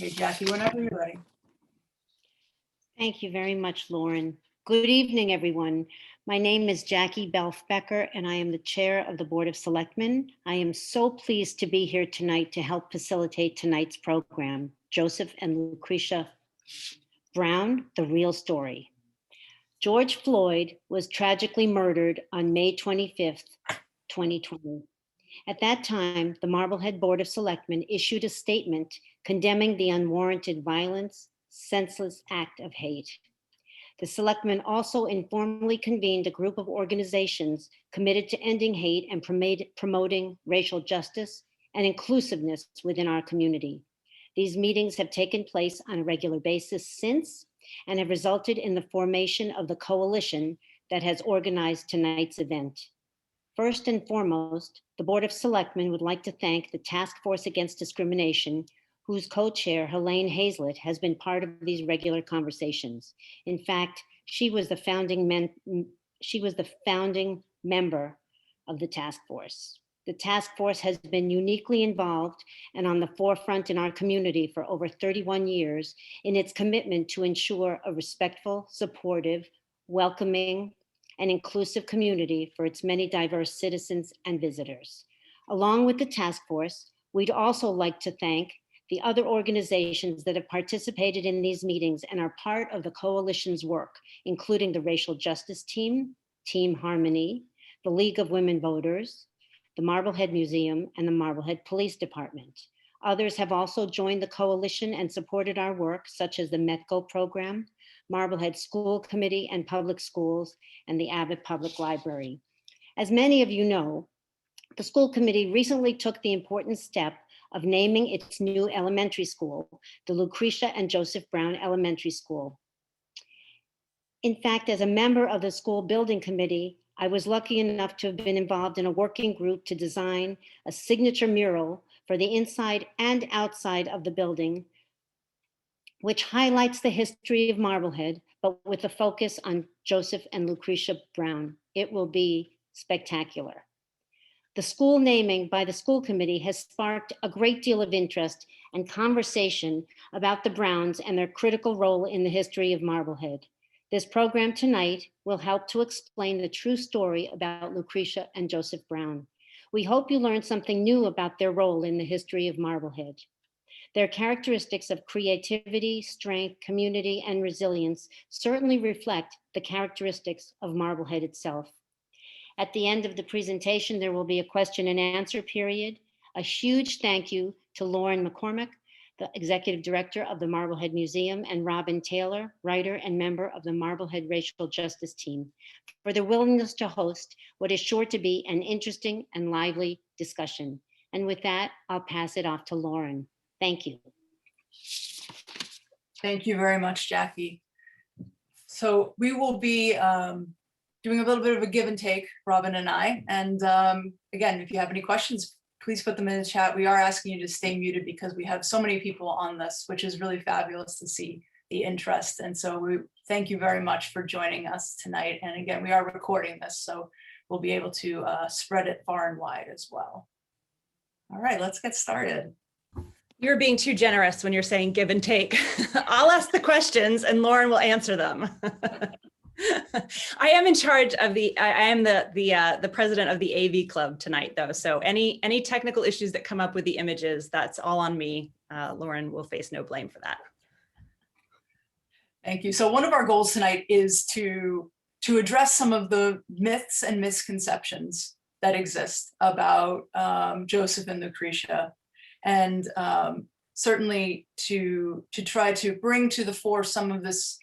Okay, Jackie, whenever you're ready. Thank you very much, Lauren. Good evening, everyone. My name is Jackie Belf-Becker, and I am the chair of the Board of Selectmen. I am so pleased to be here tonight to help facilitate tonight's program, Joseph and Lucretia Brown, The Real Story. George Floyd was tragically murdered on May 25th, 2020. At that time, the Marblehead Board of Selectmen issued a statement condemning the unwarranted violence, senseless act of hate. The Selectmen also informally convened a group of organizations committed to ending hate and promoting racial justice and inclusiveness within our community. These meetings have taken place on a regular basis since and have resulted in the formation of the coalition that has organized tonight's event. First and foremost, the Board of Selectmen would like to thank the Task Force Against Discrimination, whose co-chair, Helene Hazlett, has been part of these regular conversations. In fact, she was the founding member of the task force. The task force has been uniquely involved and on the forefront in our community for over 31 years in its commitment to ensure a respectful, supportive, welcoming, and inclusive community for its many diverse citizens and visitors. Along with the task force, we'd also like to thank the other organizations that have participated in these meetings and are part of the coalition's work, including the Racial Justice Team, Team Harmony, the League of Women Voters, the Marblehead Museum, and the Marblehead Police Department. Others have also joined the coalition and supported our work, such as the METCO program, Marblehead School Committee and Public Schools, and the Abbot Public Library. As many of you know, the school committee recently took the important step of naming its new elementary school, the Lucretia and Joseph Brown Elementary School. In fact, as a member of the school building committee, I was lucky enough to have been involved in a working group to design a signature mural for the inside and outside of the building, which highlights the history of Marblehead, but with a focus on Joseph and Lucretia Brown. It will be spectacular. The school naming by the school committee has sparked a great deal of interest and conversation about the Browns and their critical role in the history of Marblehead. This program tonight will help to explain the true story about Lucretia and Joseph Brown. We hope you learn something new about their role in the history of Marblehead. Their characteristics of creativity, strength, community, and resilience certainly reflect the characteristics of Marblehead itself. At the end of the presentation, there will be a question and answer period. A huge thank you to Lauren McCormack, the Executive Director of the Marblehead Museum, and Robin Taylor, writer and member of the Marblehead Racial Justice Team, for their willingness to host what is sure to be an interesting and lively discussion. And with that, I'll pass it off to Lauren. Thank you. Thank you very much, Jackie. So we will be doing a little bit of a give and take, Robin and I. And again, if you have any questions, please put them in the chat. We are asking you to stay muted because we have so many people on this, which is really fabulous to see the interest. And so we thank you very much for joining us tonight. And again, we are recording this, so we'll be able to spread it far and wide as well. All right, let's get started. You're being too generous when you're saying give and take. I'll ask the questions and Lauren will answer them. I am in charge of I am the president of the AV club tonight though. So any technical issues that come up with the images, that's all on me. Lauren will face no blame for that. Thank you. So one of our goals tonight is to address some of the myths and misconceptions that exist about Joseph and Lucretia, and certainly to try to bring to the fore some of this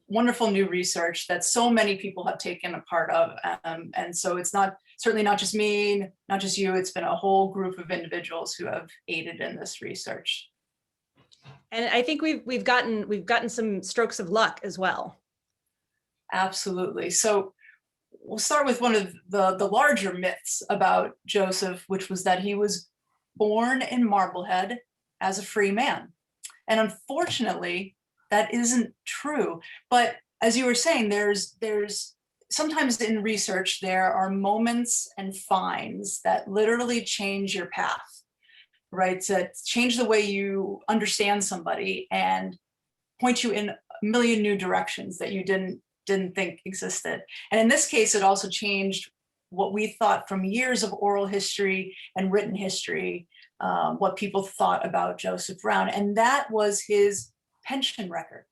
wonderful new research that so many people have taken a part of. And so it's certainly not just me, not just you, it's been a whole group of individuals who have aided in this research. And I think we've gotten some strokes of luck as well. Absolutely. So we'll start with one of the larger myths about Joseph, which was that he was born in Marblehead as a free man. And unfortunately, that isn't true. But as you were saying, there's sometimes in research, there are moments and finds that literally change your path. right? To change the way you understand somebody and point you in a million new directions that you didn't think existed. And in this case, it also changed what we thought from years of oral history and written history, what people thought about Joseph Brown. And that was his pension record.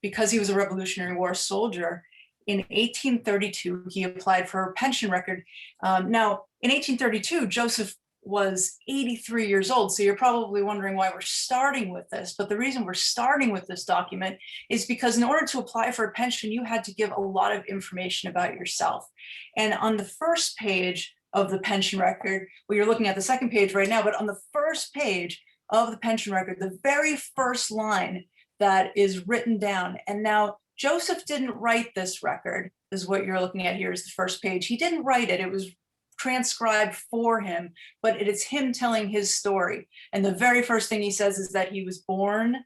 Because he was a Revolutionary War soldier, in 1832, he applied for a pension record. Now, in 1832, Joseph was 83 years old. So you're probably wondering why we're starting with this. But the reason we're starting with this document is because in order to apply for a pension, you had to give a lot of information about yourself. And on the first page of the pension record, well, you're looking at the second page right now, but on the first page of the pension record, the very first line that is written down. And now Joseph didn't write this record, is what you're looking at here is the first page. He didn't write it. It was transcribed for him, but it is him telling his story. And the very first thing he says is that he was born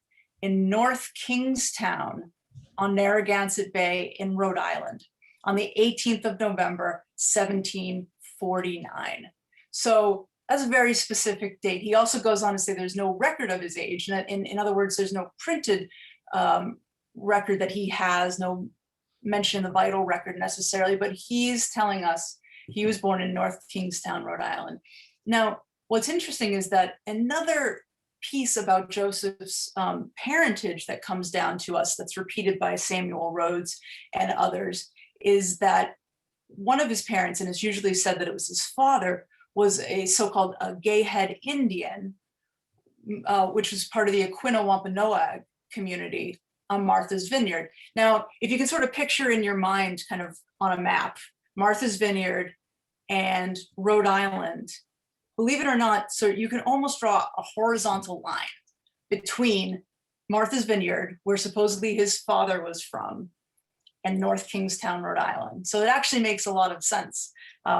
in North Kingstown on Narragansett Bay in Rhode Island on the 18th of November, 1749. So that's a very specific date. He also goes on to say there's no record of his age. And in other words, there's no printed record that he has, no mention in the vital record necessarily, but he's telling us he was born in North Kingstown, Rhode Island. Now, what's interesting is that another piece about Joseph's parentage that comes down to us that's repeated by Samuel Rhodes and others is that one of his parents, and it's usually said that it was his father, was a so-called Gayhead Indian, which was part of the Aquino Wampanoag community on Martha's Vineyard. Now, if you can sort of picture in your mind, kind of on a map, Martha's Vineyard and Rhode Island, believe it or not, so you can almost draw a horizontal line between Martha's Vineyard, where supposedly his father was from, and North Kingstown, Rhode Island. So it actually makes a lot of sense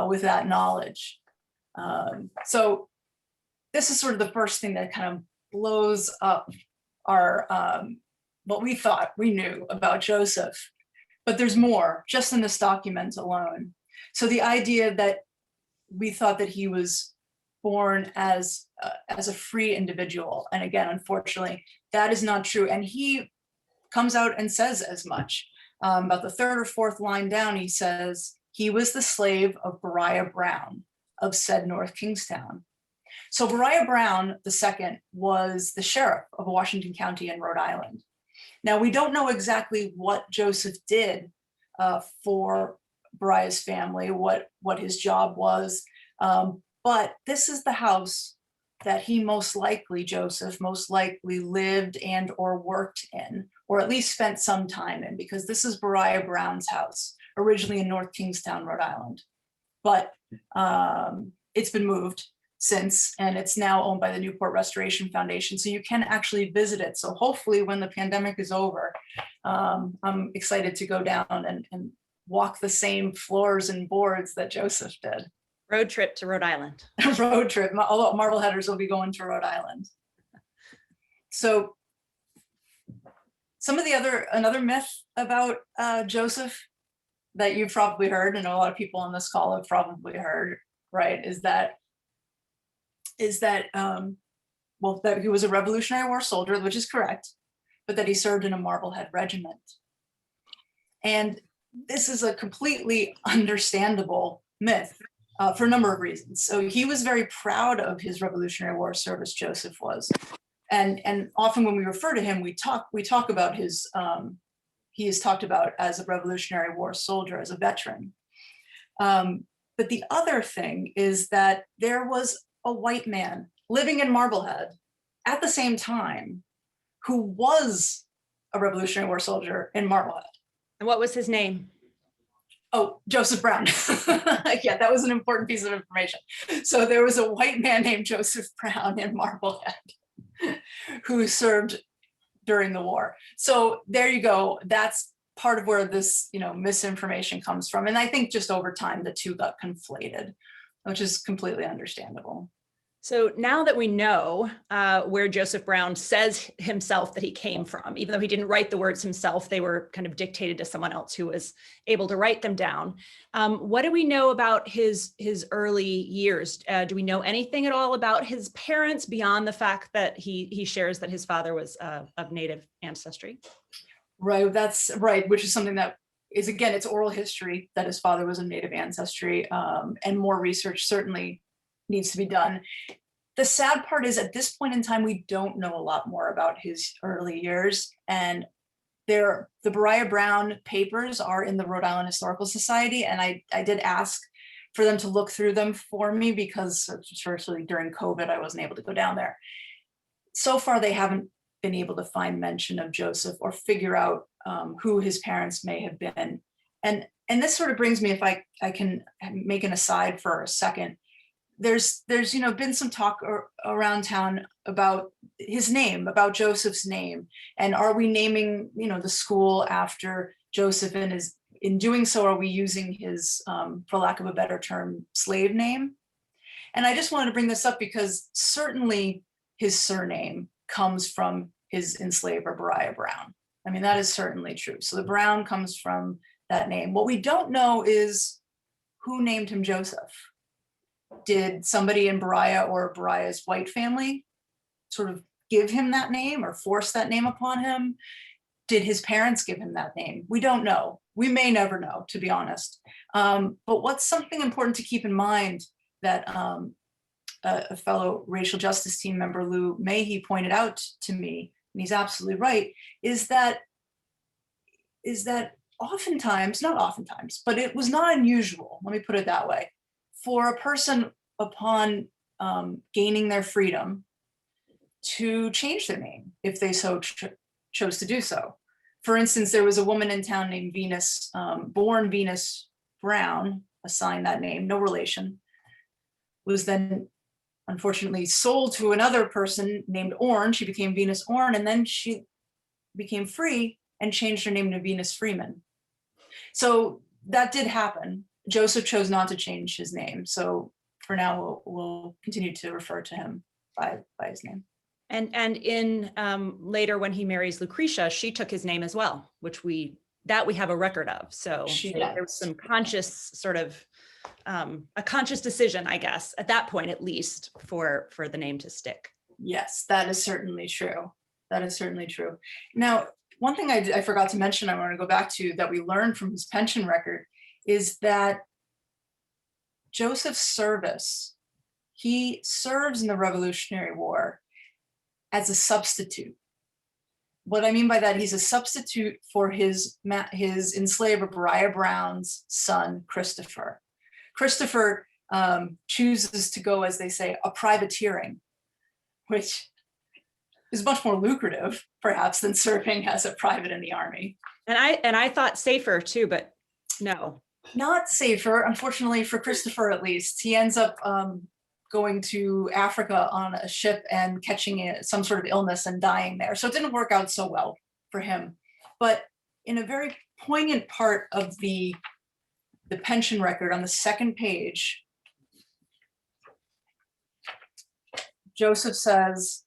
with that knowledge. So this is sort of the first thing that kind of blows up our, what we thought we knew about Joseph. But there's more just in this document alone. So the idea that we thought that he was born as a free individual. And again, unfortunately, that is not true. And he comes out and says as much. About the third or fourth line down, he says, he was the slave of Beriah Brown of said North Kingstown. So Beriah Brown II was the sheriff of Washington County in Rhode Island. Now, we don't know exactly what Joseph did for Beriah's family, what his job was, but this is the house that he Joseph most likely lived and or worked in, or at least spent some time in, because this is Beriah Brown's house, originally in North Kingstown, Rhode Island. But it's been moved since, and it's now owned by the Newport Restoration Foundation. So you can actually visit it. So hopefully when the pandemic is over, I'm excited to go down and walk the same floors and boards that Joseph did. Road trip to Rhode Island. Road trip. Although Marbleheaders will be going to Rhode Island. So some of another myth about Joseph that you've probably heard, and a lot of people on this call have probably heard, right, is that that he was a Revolutionary War soldier, which is correct, but that he served in a Marblehead regiment. And this is a completely understandable myth for a number of reasons. So he was very proud of his Revolutionary War service, Joseph was. And often when we refer to him, we talk about his, he is talked about as a Revolutionary War soldier, as a veteran. But the other thing is that there was a white man living in Marblehead at the same time who was a Revolutionary War soldier in Marblehead. And what was his name? Oh, Joseph Brown. Yeah, that was an important piece of information. So there was a white man named Joseph Brown in Marblehead who served during the war. So there you go. That's part of where this, misinformation comes from. And I think just over time, the two got conflated, which is completely understandable. So now that we know where Joseph Brown says himself that he came from, even though he didn't write the words himself, they were kind of dictated to someone else who was able to write them down. What do we know about his early years? Do we know anything at all about his parents beyond the fact that he shares that his father was of Native ancestry? Right, that's right, which is something that is, again, it's oral history that his father was of Native ancestry, and more research certainly needs to be done. The sad part is at this point in time, we don't know a lot more about his early years, and the Beriah Brown papers are in the Rhode Island Historical Society, and I did ask for them to look through them for me because especially during COVID, I wasn't able to go down there. So far, they haven't been able to find mention of Joseph or figure out who his parents may have been. And this sort of brings me, if I can make an aside for a second, there's been some talk around town about his name, about Joseph's name, and are we naming the school after Joseph, and in doing so, are we using his, for lack of a better term, slave name? And I just wanted to bring this up because certainly his surname comes from his enslaver, Beriah Brown. I mean, that is certainly true. So the Brown comes from that name. What we don't know is who named him Joseph. Did somebody in Beriah or Beriah's white family sort of give him that name or force that name upon him? Did his parents give him that name? We don't know. We may never know, to be honest. But what's something important to keep in mind that a fellow racial justice team member, Lou Mahey, pointed out to me, and he's absolutely right, is that oftentimes, not oftentimes, but it was not unusual, let me put it that way, for a person upon gaining their freedom to change their name if they so chose to do so. For instance, there was a woman in town named Venus, born Venus Brown, assigned that name, no relation, was then unfortunately sold to another person named Orne. She became Venus Orne, and then she became free and changed her name to Venus Freeman. So that did happen. Joseph chose not to change his name. So for now, we'll continue to refer to him by his name. And in later when he marries Lucretia, she took his name as well, which we have a record of. So there was some conscious sort of a conscious decision, I guess, at that point, at least, for the name to stick. Yes, that is certainly true. That is certainly true. Now, one thing I forgot to mention, I want to go back to, that we learned from his pension record, is that Joseph's service, he serves in the Revolutionary War as a substitute. What I mean by that, he's a substitute for his enslaver, Beriah Brown's son, Christopher. Christopher chooses to go, as they say, a privateering, which is much more lucrative, perhaps, than serving as a private in the army. And I thought safer too, but no. Not safer, unfortunately, for Christopher at least. He ends up going to Africa on a ship and catching some sort of illness and dying there. So it didn't work out so well for him. But in a very poignant part of the pension record on the second page, Joseph says,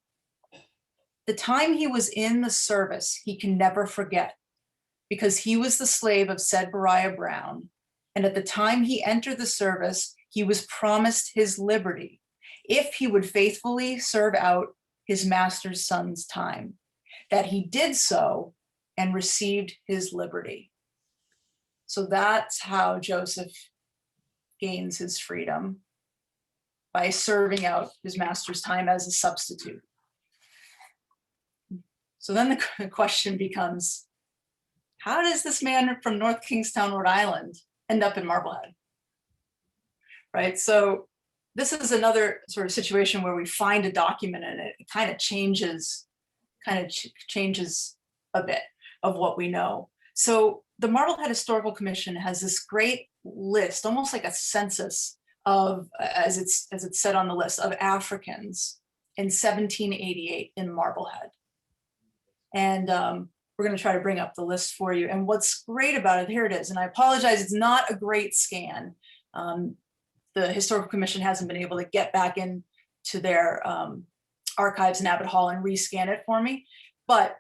the time he was in the service, he can never forget, because he was the slave of said Beriah Brown. And at the time he entered the service, he was promised his liberty if he would faithfully serve out his master's son's time, that he did so and received his liberty. So that's how Joseph gains his freedom, by serving out his master's time as a substitute. So then the question becomes, how does this man from North Kingstown, Rhode Island, end up in Marblehead? Right, so this is another sort of situation where we find a document and it kind of changes a bit of what we know. So the Marblehead Historical Commission has this great list, almost like a census of, as it's said on the list, of Africans in 1788 in Marblehead. And we're going to try to bring up the list for you. And what's great about it, here it is. And I apologize, it's not a great scan. The Historical Commission hasn't been able to get back in to their archives in Abbot Hall and rescan it for me. But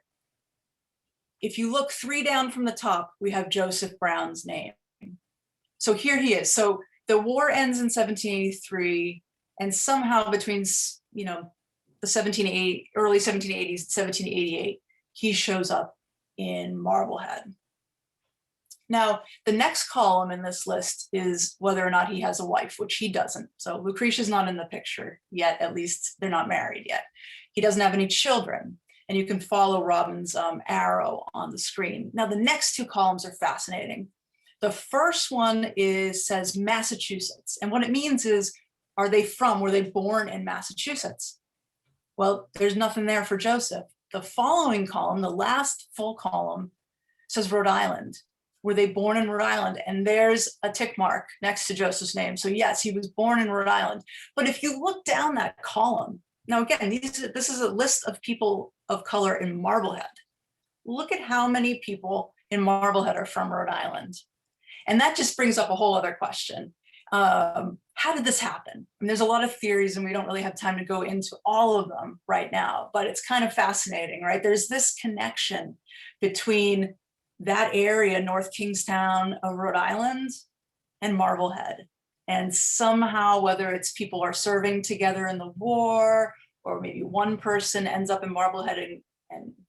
if you look 3 down from the top, we have Joseph Brown's name. So here he is. So the war ends in 1783, and somehow between, you know, the early 1780s, 1788, he shows up in Marblehead. Now, the next column in this list is whether or not he has a wife, which he doesn't. So Lucretia's not in the picture yet, at least they're not married yet. He doesn't have any children, and you can follow Robin's arrow on the screen. Now, the next 2 columns are fascinating. The first one says Massachusetts, and what it means is, were they born in Massachusetts? Well, there's nothing there for Joseph. The following column, the last full column, says Rhode Island. Were they born in Rhode Island? And there's a tick mark next to Joseph's name. So yes, he was born in Rhode Island. But if you look down that column, now again, this is a list of people of color in Marblehead. Look at how many people in Marblehead are from Rhode Island. And that just brings up a whole other question. How did this happen? I mean, there's a lot of theories, and we don't really have time to go into all of them right now, but it's kind of fascinating, right? There's this connection between that area, North Kingstown of Rhode Island, and Marblehead. And somehow, whether it's people are serving together in the war, or maybe one person ends up in Marblehead and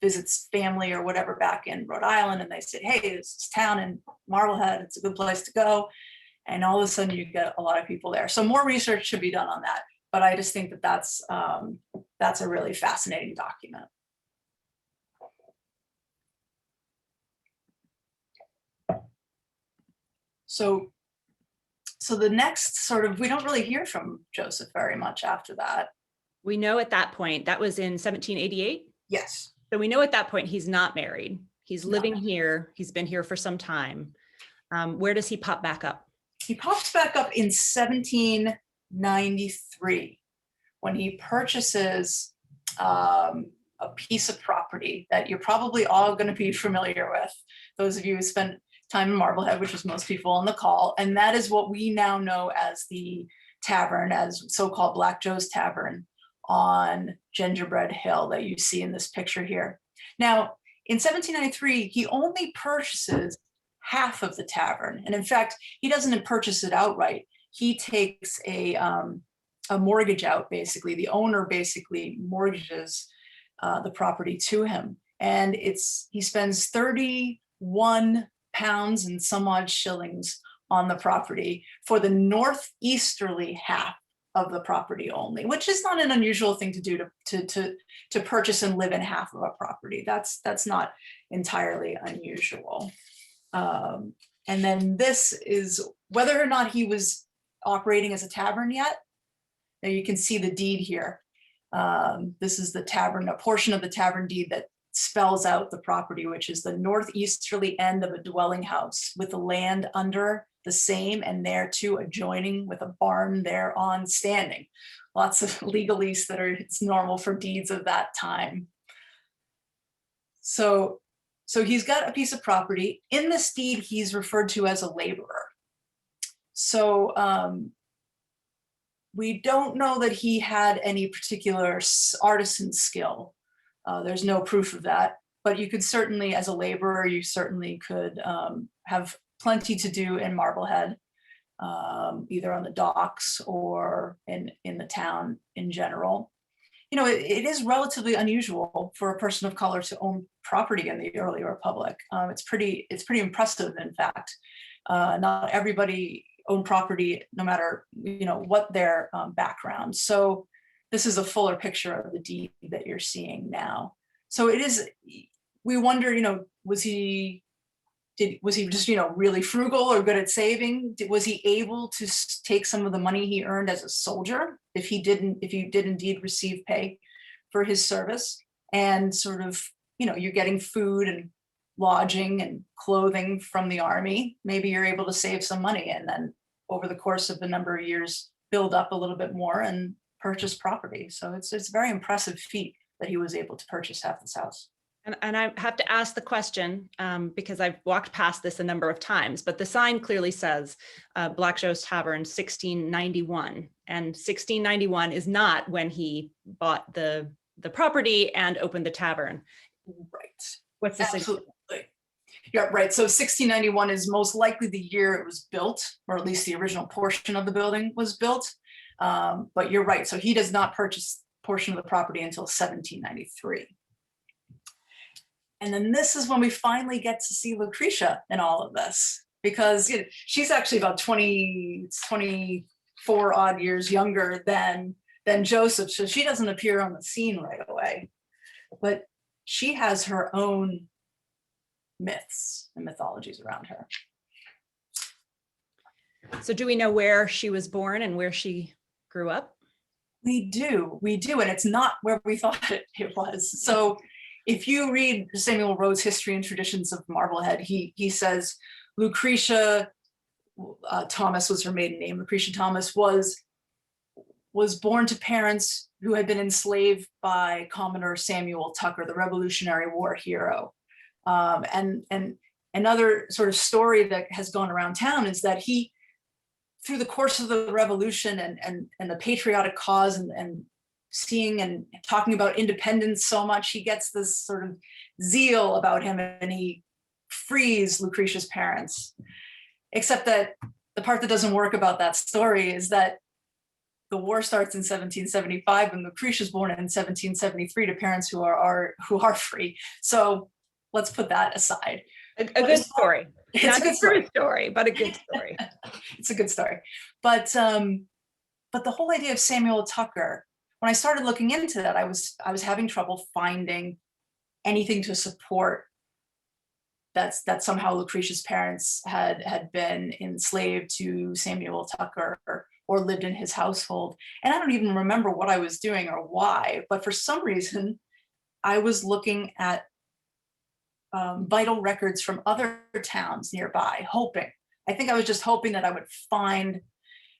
visits family or whatever back in Rhode Island, and they say, hey, this is town in Marblehead, it's a good place to go. And all of a sudden you get a lot of people there. So more research should be done on that. But I just think that that's a really fascinating document. So the next we don't really hear from Joseph very much after that. We know at that point, that was in 1788? Yes. So we know at that point he's not married. He's living here. He's been here for some time. Where does he pop back up? He pops back up in 1793 when he purchases a piece of property that you're probably all going to be familiar with, those of you who spent time in Marblehead, which is most people on the call, and that is what we now know as the tavern, as so-called Black Joe's Tavern on Gingerbread Hill that you see in this picture here. Now, in 1793, he only purchases half of the tavern, and in fact, he doesn't purchase it outright. He takes a mortgage out, basically. The owner basically mortgages the property to him, and he spends 31 pounds and some odd shillings on the property for the northeasterly half of the property only, which is not an unusual thing to do to purchase and live in half of a property. That's not entirely unusual. And then this is whether or not he was operating as a tavern yet. Now you can see the deed here. This is the tavern, a portion of the tavern deed that spells out the property, which is the northeasterly end of a dwelling house with the land under the same and there too adjoining with a barn thereon standing. Lots of legalese it's normal for deeds of that time. So he's got a piece of property. In this deed, he's referred to as a laborer. So we don't know that he had any particular artisan skill. There's no proof of that, but you could certainly, as a laborer, you certainly could have plenty to do in Marblehead, either on the docks or in the town in general. You know, it is relatively unusual for a person of color to own property in the early Republic. It's pretty impressive, in fact. Not everybody owned property, no matter what their background. So this is a fuller picture of the deed that you're seeing now. So it is. We wonder, was he just really frugal or good at saving? Was he able to take some of the money he earned as a soldier if he did indeed receive pay for his service? And sort of, you're getting food and lodging and clothing from the army. Maybe you're able to save some money and then over the course of the number of years build up a little bit more and purchase property. So it's a very impressive feat that he was able to purchase half this house. And I have to ask the question because I've walked past this a number of times, but the sign clearly says Black Joe's Tavern 1691. And 1691 is not when he bought the property and opened the tavern. Right. What's the significance? Absolutely. Yeah, right. So 1691 is most likely the year it was built, or at least the original portion of the building was built. But you're right. So he does not purchase a portion of the property until 1793. And then this is when we finally get to see Lucretia in all of this, because she's actually about 24 odd years younger than Joseph. So she doesn't appear on the scene right away, but she has her own myths and mythologies around her. So do we know where she was born and where she grew up? We do, and it's not where we thought it was. So if you read Samuel Rhodes' History and Traditions of Marblehead, he says Lucretia Thomas was her maiden name. Lucretia Thomas was born to parents who had been enslaved by Commodore Samuel Tucker, the Revolutionary War hero. And another sort of story that has gone around town is that he, through the course of the revolution and the patriotic cause and seeing and talking about independence so much, he gets this sort of zeal about him and he frees Lucretia's parents. Except that the part that doesn't work about that story is that the war starts in 1775 and Lucretia's born in 1773 to parents who are free. So let's put that aside. A good story. It's Not a good story. story, but a good story. It's a good story. But the whole idea of Samuel Tucker, when I started looking into that, I was having trouble finding anything to support that somehow Lucretia's parents had been enslaved to Samuel Tucker or lived in his household. And I don't even remember what I was doing or why, but for some reason, I was looking at vital records from other towns nearby, hoping. I think I was just hoping that I would find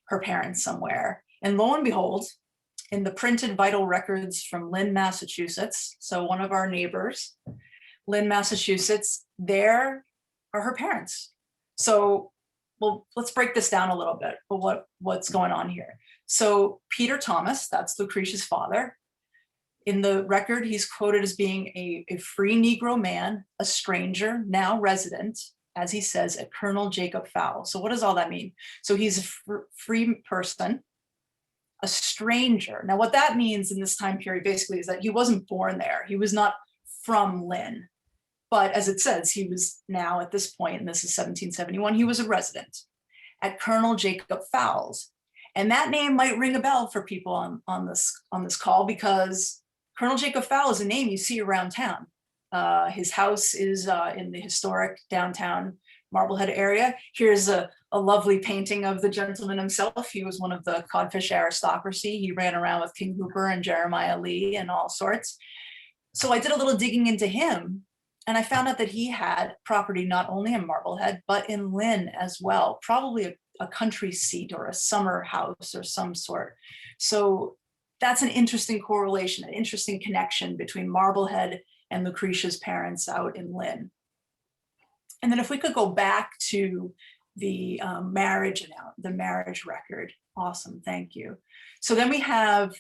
her parents somewhere. And lo and behold, in the printed vital records from Lynn, Massachusetts, so one of our neighbors, Lynn, Massachusetts, there are her parents. So, well, let's break this down a little bit, but what's going on here? So Peter Thomas, that's Lucretia's father. In the record, he's quoted as being a free Negro man, a stranger, now resident, as he says, at Colonel Jacob Fowle. So what does all that mean? So he's a free person, a stranger. Now what that means in this time period basically is that he wasn't born there. He was not from Lynn. But as it says, he was now at this point, and this is 1771, he was a resident at Colonel Jacob Fowle's. And that name might ring a bell for people on this call, because Colonel Jacob Fowle is a name you see around town. His house is in the historic downtown Marblehead area. Here's a lovely painting of the gentleman himself. He was one of the codfish aristocracy. He ran around with King Hooper and Jeremiah Lee and all sorts. So I did a little digging into him, and I found out that he had property not only in Marblehead, but in Lynn as well, probably a country seat or a summer house or some sort. So that's an interesting correlation, an interesting connection between Marblehead and Lucretia's parents out in Lynn. And then if we could go back to the marriage record. Awesome, thank you. So then we have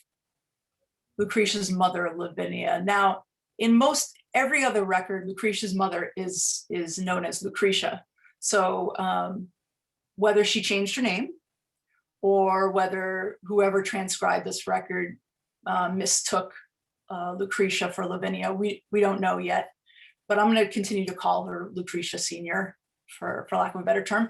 Lucretia's mother, Lavinia. Now, in most every other record, Lucretia's mother is known as Lucretia. So whether she changed her name or whether whoever transcribed this record mistook Lucretia for Lavinia, we don't know yet. But I'm going to continue to call her Lucretia Senior for lack of a better term,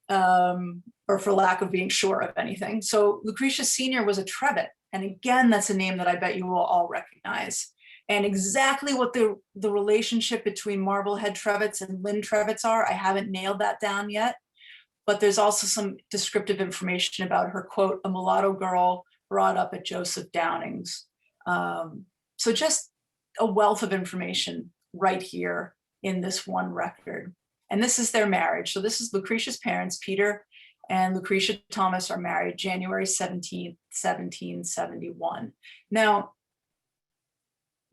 or for lack of being sure of anything. So Lucretia Senior was a Trevitt. And again, that's a name that I bet you will all recognize. And exactly what the relationship between Marblehead Trevitts and Lynn Trevitts are, I haven't nailed that down yet. But there's also some descriptive information about her, quote, a mulatto girl brought up at Joseph Downing's. So just a wealth of information right here in this one record. And this is their marriage. So this is Lucretia's parents, Peter and Lucretia Thomas, are married January 17th, 1771. Now,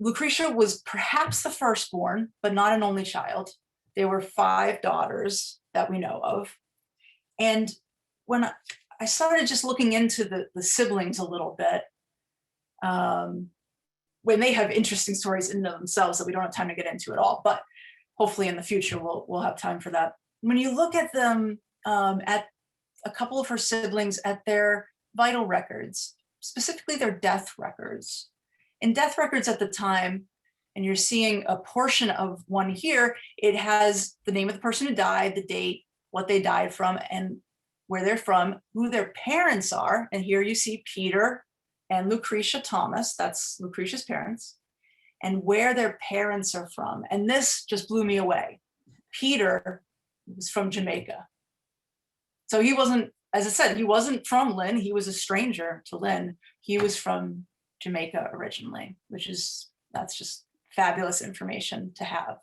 Lucretia was perhaps the firstborn, but not an only child. There were 5 daughters that we know of. And when I started just looking into the siblings a little bit, when they have interesting stories in themselves that we don't have time to get into at all, but hopefully in the future we'll have time for that. When you look at them, at a couple of her siblings, at their vital records, specifically their death records. In death records at the time, and you're seeing a portion of one here, it has the name of the person who died, the date, what they died from, and where they're from, who their parents are. And here you see Peter and Lucretia Thomas, that's Lucretia's parents, and where their parents are from. And this just blew me away. Peter was from Jamaica. So he wasn't, as I said, he wasn't from Lynn. He was a stranger to Lynn. He was from Jamaica originally, that's just fabulous information to have.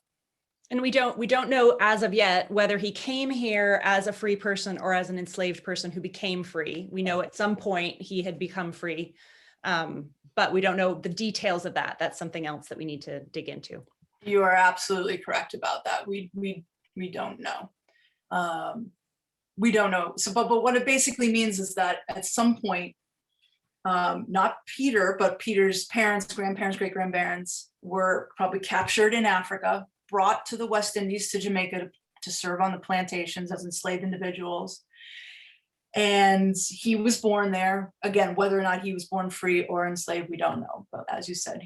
And we don't know as of yet whether he came here as a free person or as an enslaved person who became free. We know at some point he had become free, but we don't know the details of that. That's something else that we need to dig into. You are absolutely correct about that. We don't know. We don't know. So, but what it basically means is that at some point, not Peter, but Peter's parents, grandparents, great-grandparents were probably captured in Africa, brought to the West Indies, to Jamaica, to serve on the plantations as enslaved individuals. And he was born there. Again, whether or not he was born free or enslaved, we don't know. But as you said,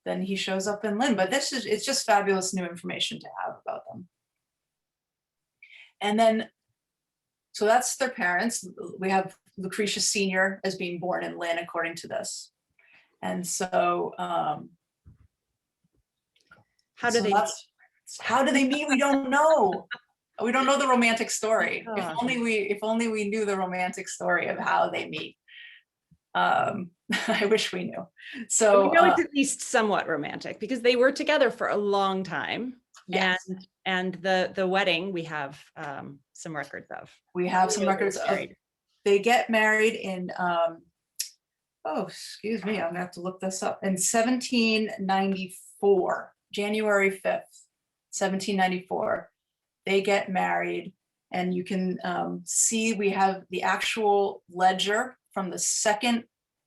then he shows up in Lynn. But it's just fabulous new information to have about them. And then, so that's their parents. We have Lucretia Sr. as being born in Lynn, according to this. And so, how do they meet? We don't know. We don't know the romantic story. If only we knew the romantic story of how they meet. I wish we knew. So we know it's at least somewhat romantic because they were together for a long time. Yes. And the wedding we have some records of. We have some records of. They get married in, oh, excuse me, I'm gonna have to look this up, in 1794, January 5th, 1794. They get married, and you can see we have the actual ledger from the Second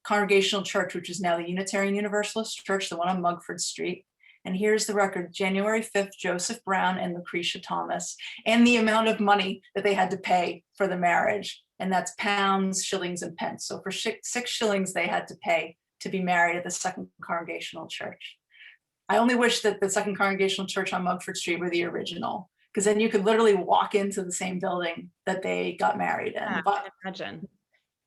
Congregational Church, which is now the Unitarian Universalist Church, the one on Mugford Street. And here's the record, January 5th, Joseph Brown and Lucretia Thomas, and the amount of money that they had to pay for the marriage. And that's pounds, shillings, and pence. So for 6 shillings, they had to pay to be married at the Second Congregational Church. I only wish that the Second Congregational Church on Mugford Street were the original, because then you could literally walk into the same building that they got married in. Yeah, but I can imagine.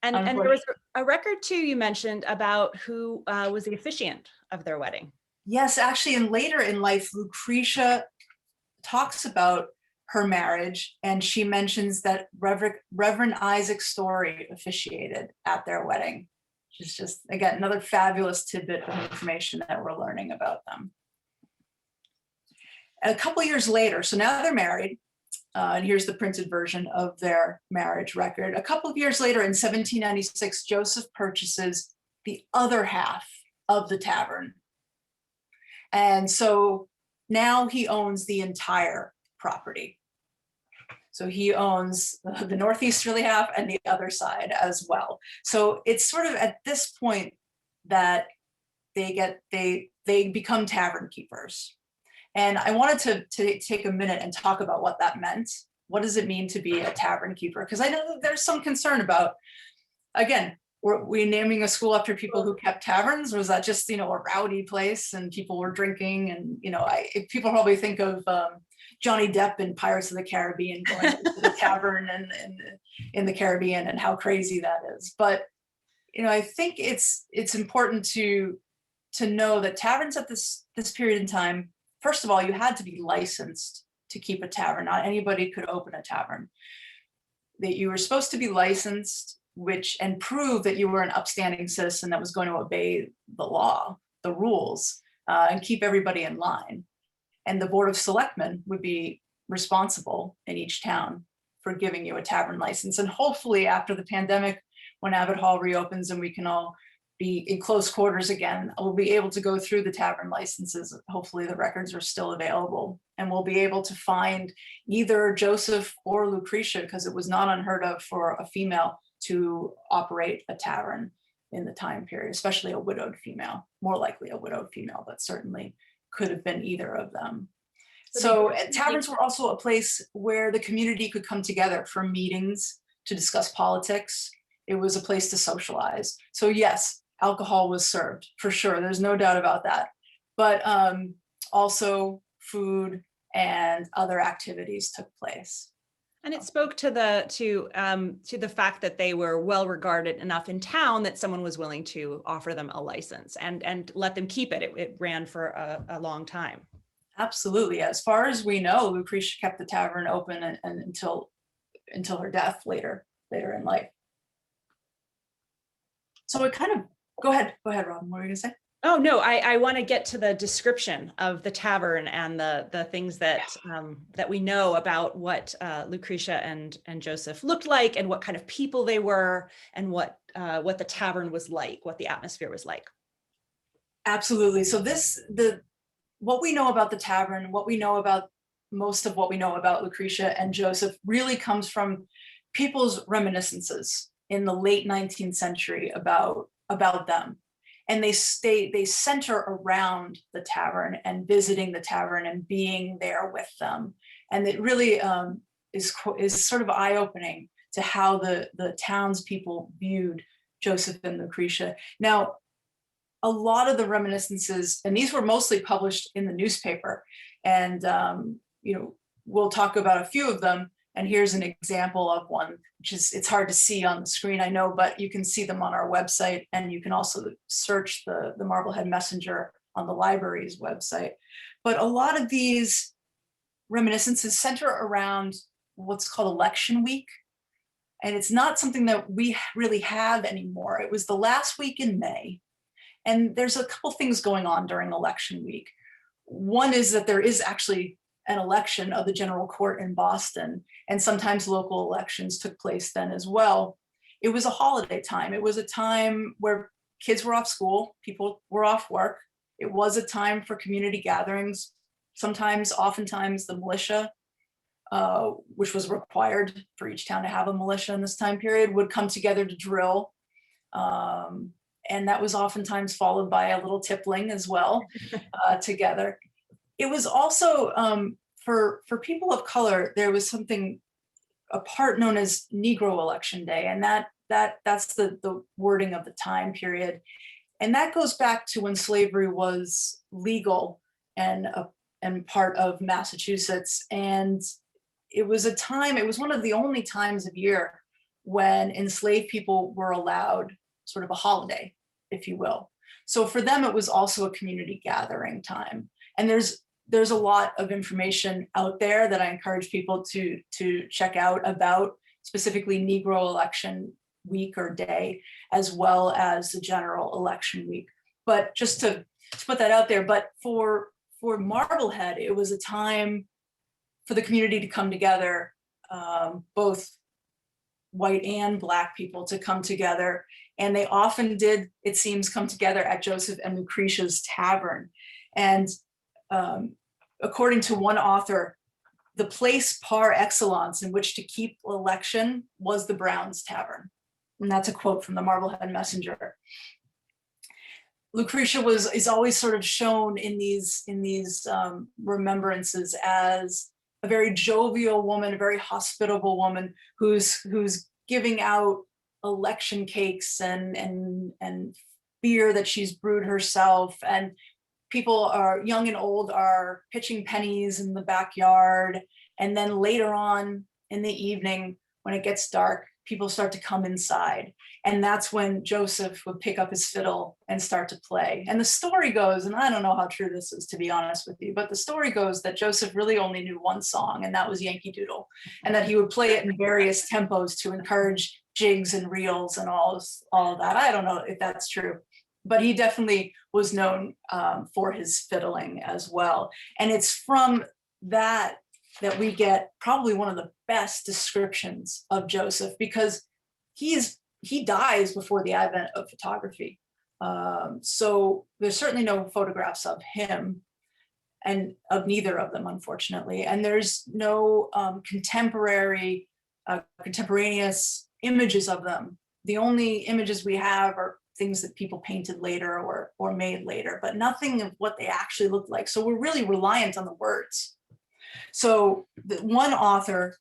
And there was a record too you mentioned about who was the officiant of their wedding. Yes, actually, and later in life, Lucretia talks about her marriage, and she mentions that Reverend Isaac Story officiated at their wedding, which is just, again, another fabulous tidbit of information that we're learning about them. A couple years later, so now they're married, and here's the printed version of their marriage record. A couple of years later, in 1796, Joseph purchases the other half of the tavern. And so now he owns the entire property. So he owns the northeasterly half and the other side as well. So it's sort of at this point that they become tavern keepers. And I wanted to take a minute and talk about what that meant. What does it mean to be a tavern keeper? Because I know that there's some concern about, again, were we naming a school after people who kept taverns? Or was that just, a rowdy place and people were drinking? And, people probably think of Johnny Depp in Pirates of the Caribbean going to the tavern and in the Caribbean and how crazy that is. But, I think it's important to know that taverns at this period in time, first of all, you had to be licensed to keep a tavern. Not anybody could open a tavern. That you were supposed to be licensed, and prove that you were an upstanding citizen that was going to obey the law, the rules, and keep everybody in line. And the Board of Selectmen would be responsible in each town for giving you a tavern license. And hopefully after the pandemic, when Abbot Hall reopens and we can all be in close quarters again. We'll be able to go through the tavern licenses. Hopefully the records are still available, and we'll be able to find either Joseph or Lucretia, because it was not unheard of for a female to operate a tavern in the time period, especially a widowed female, more likely a widowed female, but certainly could have been either of them. So taverns were also a place where the community could come together for meetings to discuss politics. It was a place to socialize. So yes, alcohol was served for sure. There's no doubt about that. But also food and other activities took place. And it spoke to the fact that they were well regarded enough in town that someone was willing to offer them a license and let them keep it. It ran for a long time. Absolutely. As far as we know, Lucretia kept the tavern open and until her death later in life. So it kind of, go ahead, Robin, what were you gonna say? Oh, no, I want to get to the description of the tavern and the things that that we know about what Lucretia and Joseph looked like, and what kind of people they were, and what the tavern was like, what the atmosphere was like. Absolutely. So what we know about the tavern, what we know about most of what we know about Lucretia and Joseph really comes from people's reminiscences in the late 19th century about them. And they center around the tavern and visiting the tavern and being there with them. And it really is sort of eye-opening to how the townspeople viewed Joseph and Lucretia. Now, a lot of the reminiscences, and these were mostly published in the newspaper, and we'll talk about a few of them. And here's an example of one, which is, it's hard to see on the screen, I know, but you can see them on our website, and you can also search the Marblehead Messenger on the library's website. But a lot of these reminiscences center around what's called election week. And it's not something that we really have anymore. It was the last week in May. And there's a couple things going on during election week. One is that there is actually an election of the general court in Boston, and sometimes local elections took place then as well. It was a holiday time. It was a time where kids were off school, people were off work. It was a time for community gatherings. Oftentimes the militia, which was required for each town to have a militia in this time period, would come together to drill. And that was oftentimes followed by a little tippling as well together. It was also, for people of color, there was a part known as Negro Election Day, and that's the wording of the time period. And that goes back to when slavery was legal and part of Massachusetts. And it was one of the only times of year when enslaved people were allowed sort of a holiday, if you will. So for them, it was also a community gathering time. And there's a lot of information out there that I encourage people to check out about specifically Negro Election Week or Day, as well as the general election week. But just to put that out there, but for Marblehead, it was a time for the community to come together, both white and Black people to come together. And they often did, it seems, come together at Joseph and Lucretia's tavern. And according to one author, the place par excellence in which to keep election was the Brown's Tavern. And that's a quote from the Marblehead Messenger. Lucretia is always sort of shown in these remembrances as a very jovial woman, a very hospitable woman who's giving out election cakes and beer that she's brewed herself, and people are young and old are pitching pennies in the backyard. And then later on in the evening, when it gets dark, people start to come inside. And that's when Joseph would pick up his fiddle and start to play. And the story goes, and I don't know how true this is, to be honest with you, but the story goes that Joseph really only knew one song, and that was Yankee Doodle, and that he would play it in various tempos to encourage jigs and reels and all of that. I don't know if that's true, but he definitely was known for his fiddling as well. And it's from that we get probably one of the best descriptions of Joseph, because he dies before the advent of photography. So there's certainly no photographs of him and of neither of them, unfortunately. And there's no contemporaneous images of them. The only images we have are things that people painted later or made later, but nothing of what they actually looked like. So we're really reliant on the words. So the one author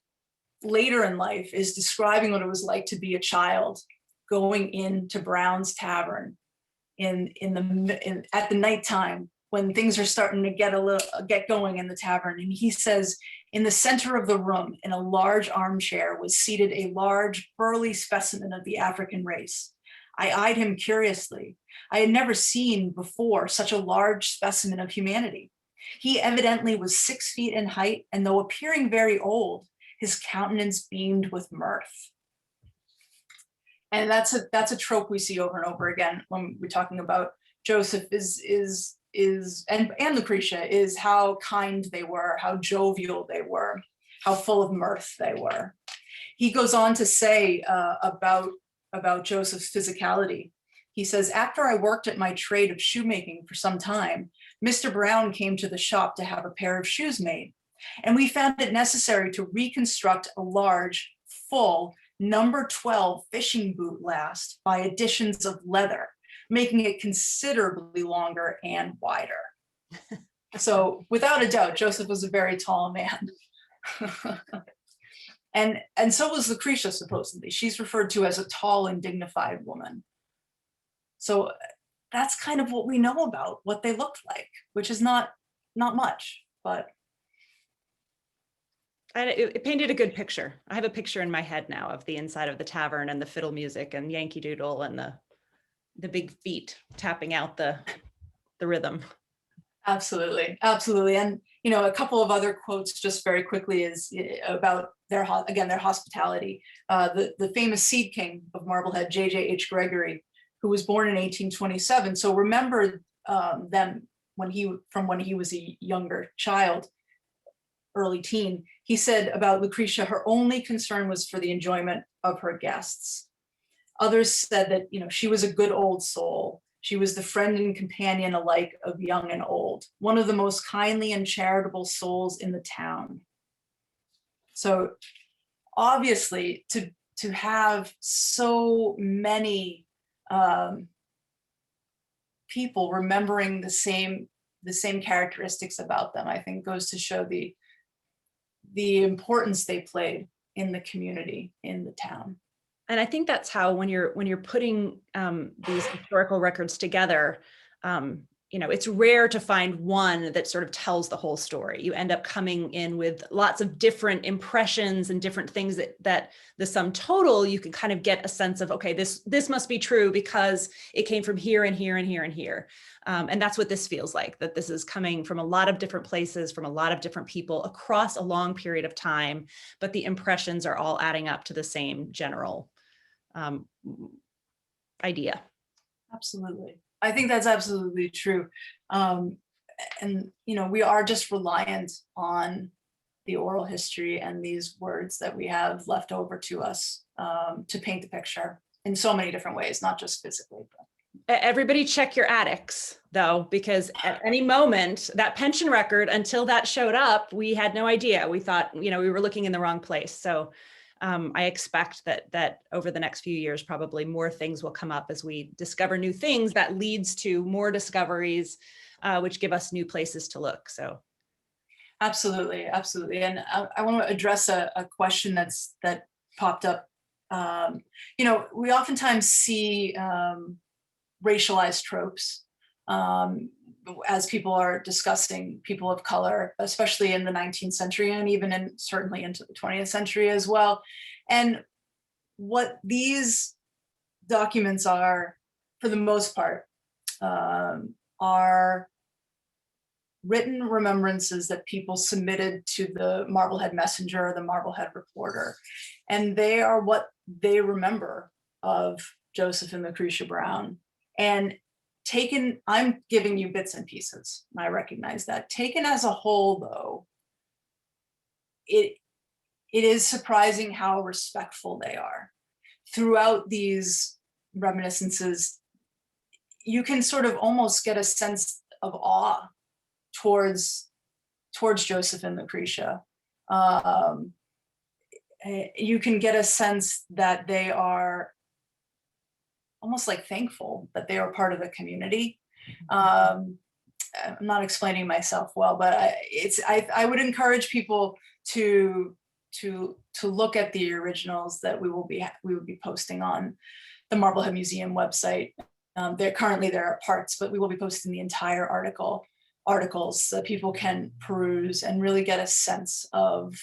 later in life is describing what it was like to be a child going into Brown's Tavern at the nighttime when things are starting to get going in the tavern. And he says, in the center of the room, in a large armchair, was seated a large, burly specimen of the African race. I eyed him curiously. I had never seen before such a large specimen of humanity. He evidently was 6 feet in height, and though appearing very old, his countenance beamed with mirth. And that's a trope we see over and over again when we're talking about Joseph and Lucretia, is how kind they were, how jovial they were, how full of mirth they were. He goes on to say about Joseph's physicality. He says, after I worked at my trade of shoemaking for some time, Mr. Brown came to the shop to have a pair of shoes made, and we found it necessary to reconstruct a large, full, number 12 fishing boot last by additions of leather, making it considerably longer and wider. So without a doubt, Joseph was a very tall man. And so was Lucretia, supposedly. She's referred to as a tall and dignified woman. So that's kind of what we know about what they looked like, which is not much, but. It painted a good picture. I have a picture in my head now of the inside of the tavern and the fiddle music and Yankee Doodle and the big feet tapping out the rhythm. Absolutely, absolutely. And a couple of other quotes just very quickly is about their hospitality. The famous seed king of Marblehead, J.J.H. Gregory, who was born in 1827. So remember them when he was a younger child, early teen. He said about Lucretia, her only concern was for the enjoyment of her guests. Others said that she was a good old soul. She was the friend and companion alike of young and old, one of the most kindly and charitable souls in the town. So obviously to have so many people remembering the same characteristics about them, I think goes to show the importance they played in the community, in the town. And I think that's how, when you're putting these historical records together, it's rare to find one that sort of tells the whole story. You end up coming in with lots of different impressions and different things that the sum total, you can kind of get a sense of, okay, this must be true because it came from here and here and here and here. And that's what this feels like, that this is coming from a lot of different places, from a lot of different people across a long period of time, but the impressions are all adding up to the same general idea. Absolutely. I think that's absolutely true. And, we are just reliant on the oral history and these words that we have left over to us to paint the picture in so many different ways, not just physically. But. Everybody check your attics, though, because at any moment, that pension record, until that showed up, we had no idea. We thought, we were looking in the wrong place. So I expect that over the next few years, probably more things will come up as we discover new things that leads to more discoveries, which give us new places to look. So. Absolutely. Absolutely. And I want to address a question that popped up. We oftentimes see racialized tropes as people are discussing people of color, especially in the 19th century and even certainly into the 20th century as well. And what these documents are, for the most part, are written remembrances that people submitted to the Marblehead Messenger or the Marblehead Reporter. And they are what they remember of Joseph and Lucretia Brown. And I'm giving you bits and pieces, and I recognize that. Taken as a whole, though, it is surprising how respectful they are. Throughout these reminiscences, you can sort of almost get a sense of awe towards Joseph and Lucretia. You can get a sense that they are almost like thankful that they are part of the community. I'm not explaining myself well, but I would encourage people to look at the originals that we will be posting on the Marblehead Museum website. There are parts, but we will be posting the entire articles so people can peruse and really get a sense of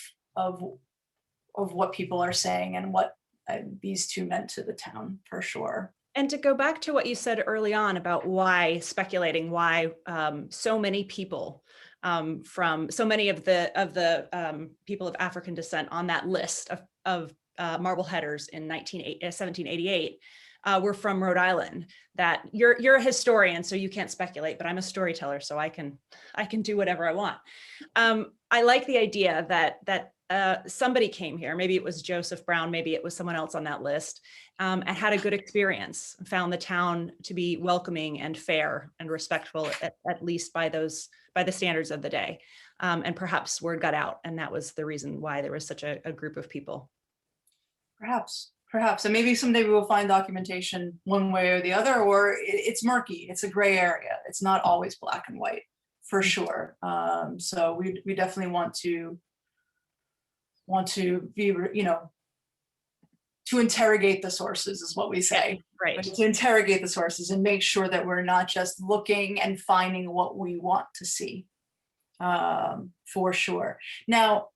what people are saying and what these two meant to the town, for sure. And to go back to what you said early on about why so many people from so many of the people of African descent on that list of Marbleheaders in 1788 were from Rhode Island. That you're a historian, so you can't speculate, but I'm a storyteller, so I can do whatever I want. I like the idea that somebody came here, maybe it was Joseph Brown, maybe it was someone else on that list, and had a good experience, found the town to be welcoming and fair and respectful, at least by the standards of the day. And perhaps word got out, and that was the reason why there was such a group of people. Perhaps, and maybe someday we will find documentation one way or the other, or it's murky, it's a gray area. It's not always black and white, for sure. So we definitely want to be, to interrogate the sources is what we say. Right. To interrogate the sources and make sure that we're not just looking and finding what we want to see, for sure. Now,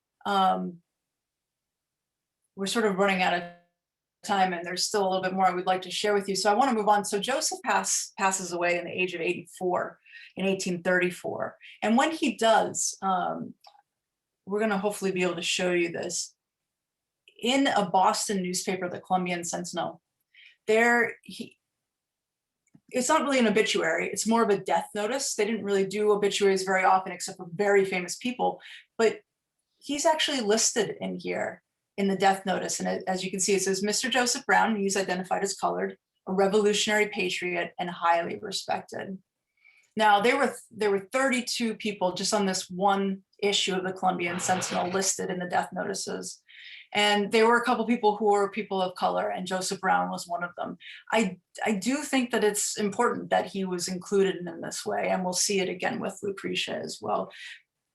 we're sort of running out of time, and there's still a little bit more I would like to share with you. So I want to move on. So Joseph passes away in the age of 84 in 1834. And when he does, we're going to hopefully be able to show you this. In a Boston newspaper, the Columbian Sentinel, it's not really an obituary, it's more of a death notice. They didn't really do obituaries very often except for very famous people, but he's actually listed in here in the death notice. And as you can see, it says, Mr. Joseph Brown, he's identified as colored, a revolutionary patriot and highly respected. Now, there were 32 people just on this one issue of the Columbian Sentinel listed in the death notices. And there were a couple people who were people of color, and Joseph Brown was one of them. I do think that it's important that he was included in this way, and we'll see it again with Lucretia as well.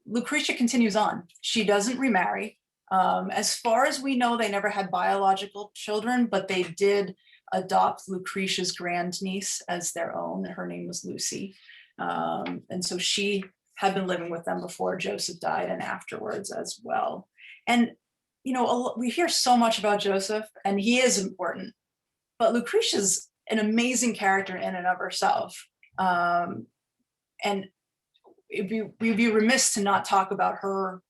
Lucretia continues on. She doesn't remarry. As far as we know, they never had biological children, but they did adopt Lucretia's grandniece as their own. Her name was Lucy. And so she had been living with them before Joseph died and afterwards as well. And we hear so much about Joseph, and he is important, but Lucretia's an amazing character in and of herself. And we'd be remiss to not talk about her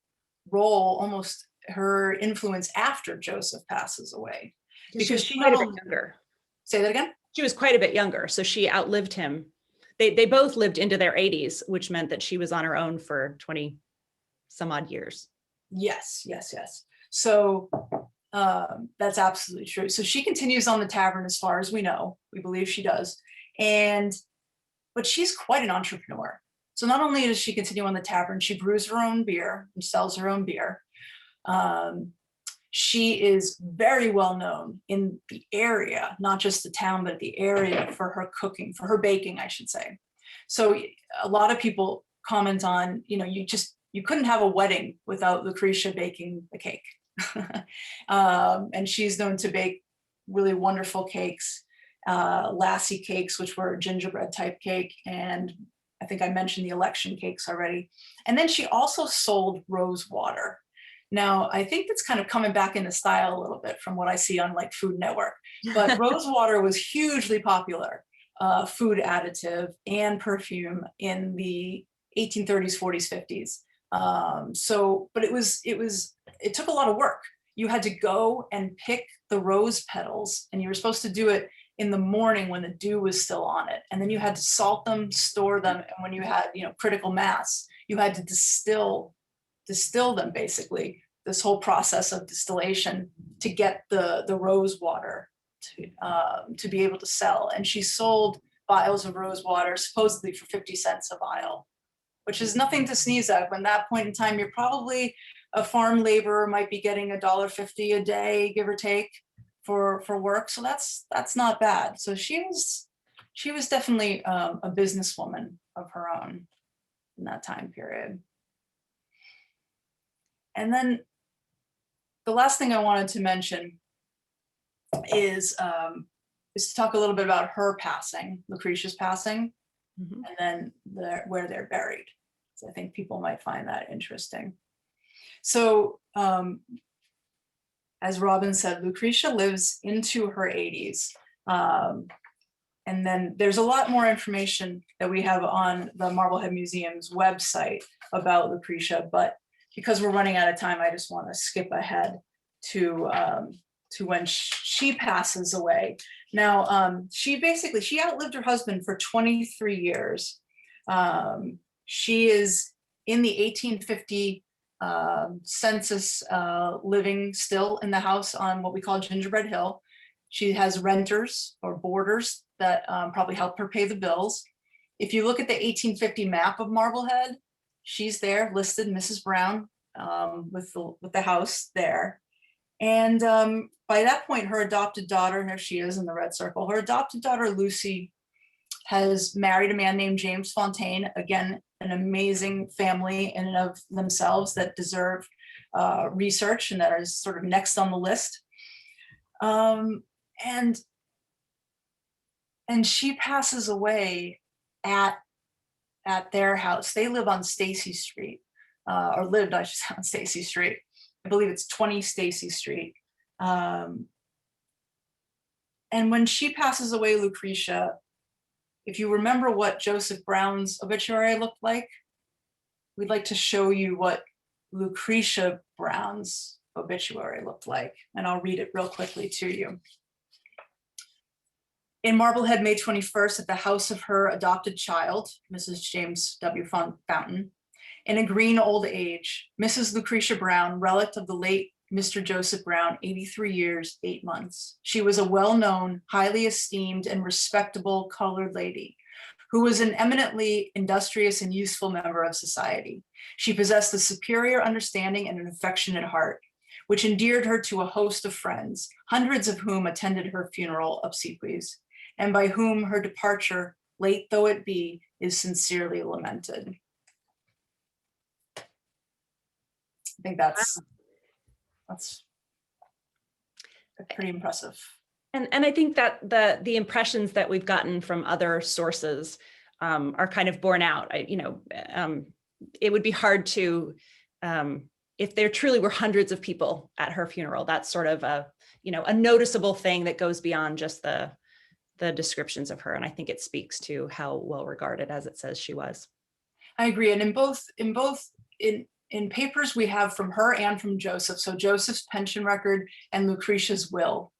role, almost her influence after Joseph passes away. Because she quite a bit younger. Say that again? She was quite a bit younger, so she outlived him. They both lived into their 80s, which meant that she was on her own for 20 some odd years. Yes. So that's absolutely true. So she continues on the tavern as far as we know. We believe she does. But she's quite an entrepreneur. So not only does she continue on the tavern, she brews her own beer and sells her own beer. She is very well known in the area, not just the town, but the area for her cooking, for her baking, I should say. So a lot of people comment on, you couldn't have a wedding without Lucretia baking the cake. And she's known to bake really wonderful cakes, lassie cakes, which were a gingerbread type cake. And I think I mentioned the election cakes already. And then she also sold rose water. Now, I think that's kind of coming back into style a little bit from what I see on like Food Network, but rose water was hugely popular food additive and perfume in the 1830s, 40s, 50s. But it took a lot of work. You had to go and pick the rose petals, and you were supposed to do it in the morning when the dew was still on it. And then you had to salt them, store them. And when you had, critical mass, you had to distill them, basically, this whole process of distillation to get the rose water to be able to sell. And she sold vials of rose water, supposedly for 50 cents a vial, which is nothing to sneeze at. When that point in time, you're probably a farm laborer, might be getting $1.50 a day, give or take, for work. So that's not bad. So she was definitely a businesswoman of her own in that time period. And then the last thing I wanted to mention is to talk a little bit about her passing, Lucretia's passing, and then where they're buried. So I think people might find that interesting. So as Robin said, Lucretia lives into her 80s. And then there's a lot more information that we have on the Marblehead Museum's website about Lucretia, but because we're running out of time, I just want to skip ahead to when she passes away. Now, she outlived her husband for 23 years. She is in the 1850 census, living still in the house on what we call Gingerbread Hill. She has renters or boarders that probably help her pay the bills. If you look at the 1850 map of Marblehead, she's there listed, Mrs. Brown, with the house there. And by that point, her adopted daughter, and there she is in the red circle, her adopted daughter, Lucy, has married a man named James Fontaine. Again, an amazing family in and of themselves that deserve research and that are sort of next on the list. And she passes away at their house. They live on Stacy Street, or lived, I should say, on Stacy Street. I believe it's 20 Stacy Street. And when she passes away, Lucretia, if you remember what Joseph Brown's obituary looked like, we'd like to show you what Lucretia Brown's obituary looked like. And I'll read it real quickly to you. In Marblehead, May 21st, at the house of her adopted child, Mrs. James W. Fountain, in a green old age, Mrs. Lucretia Brown, relict of the late Mr. Joseph Brown, 83 years, 8 months. She was a well-known, highly esteemed, and respectable colored lady who was an eminently industrious and useful member of society. She possessed a superior understanding and an affectionate heart, which endeared her to a host of friends, hundreds of whom attended her funeral obsequies, and by whom her departure, late though it be, is sincerely lamented. I think that's pretty impressive. And I think that the impressions that we've gotten from other sources are kind of borne out. It would be hard to, if there truly were hundreds of people at her funeral, that's sort of a noticeable thing that goes beyond just the descriptions of her. And I think it speaks to how well regarded, as it says, she was. I agree. And in papers we have from her and from Joseph, so Joseph's pension record and Lucretia's will,